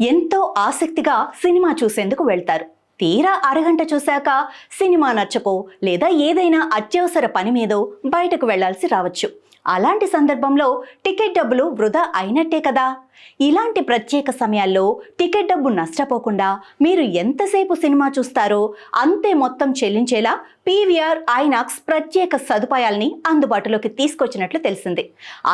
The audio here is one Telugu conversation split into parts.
ఎంతో ఆసక్తిగా సినిమా చూసేందుకు వెళ్తారు. తీరా అరగంట చూశాక సినిమా నచ్చకో లేదా ఏదైనా అత్యవసర పని మీదో బయటకు వెళ్లాల్సి రావచ్చు. అలాంటి సందర్భంలో టికెట్ డబ్బులు వృధా అయినట్టే కదా. ఇలాంటి ప్రత్యేక సమయాల్లో టికెట్ డబ్బు నష్టపోకుండా మీరు ఎంతసేపు సినిమా చూస్తారో అంతే మొత్తం చెల్లించేలా పీవీఆర్ ఐనాక్స్ ప్రత్యేక సదుపాయాల్ని అందుబాటులోకి తీసుకొచ్చినట్లు తెలిసింది.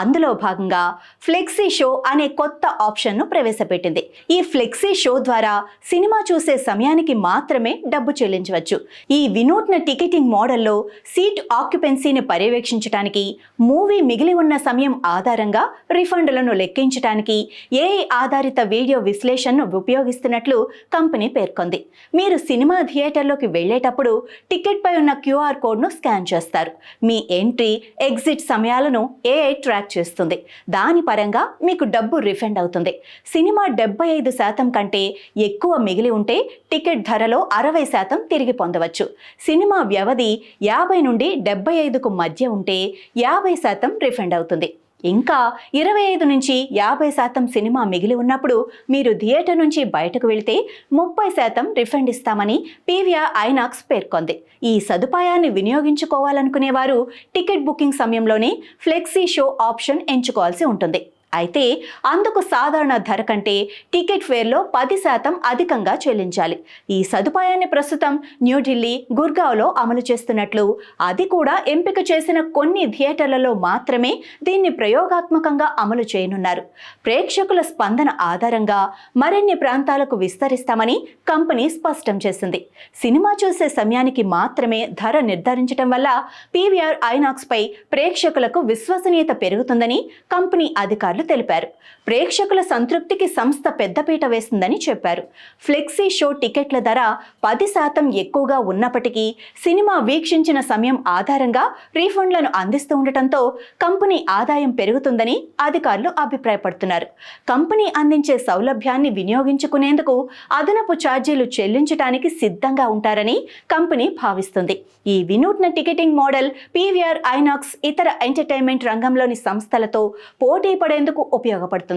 అందులో భాగంగా ఫ్లెక్సీ షో అనే కొత్త ఆప్షన్ను ప్రవేశపెట్టింది. ఈ ఫ్లెక్సీ షో ద్వారా సినిమా చూసే సమయానికి మాత్రమే డబ్బు చెల్లించవచ్చు. ఈ వినూత్న టికెటింగ్ మోడల్లో సీట్ ఆక్యుపెన్సీని పర్యవేక్షించడానికి, మూవీ మిగిలి ఉన్న సమయం ఆధారంగా రిఫండ్లను లెక్కించడానికి ఏఐ ఆధారిత వీడియో విశ్లేషణను ఉపయోగిస్తున్నట్లు కంపెనీ పేర్కొంది. మీరు సినిమా థియేటర్లోకి వెళ్లేటప్పుడు టికెట్పై ఉన్న క్యూఆర్ కోడ్ను స్కాన్ చేస్తారు. మీ ఎంట్రీ, ఎగ్జిట్ సమయాలను ఏఐ ట్రాక్ చేస్తుంది. దాని పరంగా మీకు డబ్బు రిఫండ్ అవుతుంది. సినిమా 75% కంటే ఎక్కువ మిగిలి ఉంటే టికెట్ ధరలో 60% తిరిగి పొందవచ్చు. సినిమా వ్యవధి 50 నుండి 75కు మధ్య ఉంటే 50% రిఫండ్ అవుతుంది. ఇంకా 25 నుంచి 50% సినిమా మిగిలి ఉన్నప్పుడు మీరు థియేటర్ నుంచి బయటకు వెళితే 30% రిఫండ్ ఇస్తామని పీవీఆర్ ఐనాక్స్ పేర్కొంది. ఈ సదుపాయాన్ని వినియోగించుకోవాలనుకునేవారు టికెట్ బుకింగ్ సమయంలోనే ఫ్లెక్సీ షో ఆప్షన్ ఎంచుకోవాల్సి ఉంటుంది. అయితే అందుకు సాధారణ ధర కంటే టికెట్ ఫేర్లో 10% అధికంగా చెల్లించాలి. ఈ సదుపాయాన్ని ప్రస్తుతం న్యూఢిల్లీ, గుర్గావ్లో అమలు చేస్తున్నట్లు, అది కూడా ఎంపిక చేసిన కొన్ని థియేటర్లలో మాత్రమే దీన్ని ప్రయోగాత్మకంగా అమలు చేయనున్నారు. ప్రేక్షకుల స్పందన ఆధారంగా మరిన్ని ప్రాంతాలకు విస్తరిస్తామని కంపెనీ స్పష్టం చేసింది. సినిమా చూసే సమయానికి మాత్రమే ధర నిర్ధారించడం వల్ల పీవీఆర్ ఐనాక్స్ పై ప్రేక్షకులకు విశ్వసనీయత పెరుగుతుందని కంపెనీ అధికారులు తెలిపారు. ప్రేక్షకుల సంతృప్తికి సంస్థ పెద్దపీట వేస్తుందని చెప్పారు. ఫ్లెక్సీ షో టికెట్ల ధర 10% ఎక్కువగా ఉన్నప్పటికీ సినిమా వీక్షించిన సమయం ఆధారంగా రీఫండ్లను అందిస్తూ ఉండటంతో కంపెనీ ఆదాయం పెరుగుతుందని అధికారులు అభిప్రాయపడుతున్నారు. కంపెనీ అందించే సౌలభ్యాన్ని వినియోగించుకునేందుకు అదనపు ఛార్జీలు చెల్లించడానికి సిద్ధంగా ఉంటారని కంపెనీ భావిస్తుంది. ఈ వినూత్న టికెటింగ్ మోడల్ పీవీఆర్ ఐనాక్స్ ఇతర ఎంటర్టైన్మెంట్ రంగంలోని సంస్థలతో పోటీ పడేందుకు ఉపయోగపడుతుంది.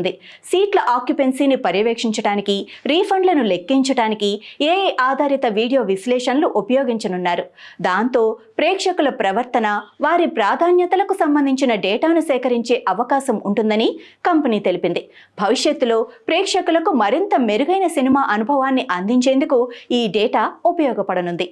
సీట్ల ఆక్యుపెన్సీని పర్యవేక్షించడానికి, రీఫండ్లను లెక్కించడానికి ఏఐ ఆధారిత వీడియో విశ్లేషణలు ఉపయోగించనున్నారు. దాంతో ప్రేక్షకుల ప్రవర్తన, వారి ప్రాధాన్యతలకు సంబంధించిన డేటాను సేకరించే అవకాశం ఉంటుందని కంపెనీ తెలిపింది. భవిష్యత్తులో ప్రేక్షకులకు మరింత మెరుగైన సినిమా అనుభవాన్ని అందించేందుకు ఈ డేటా ఉపయోగపడనుంది.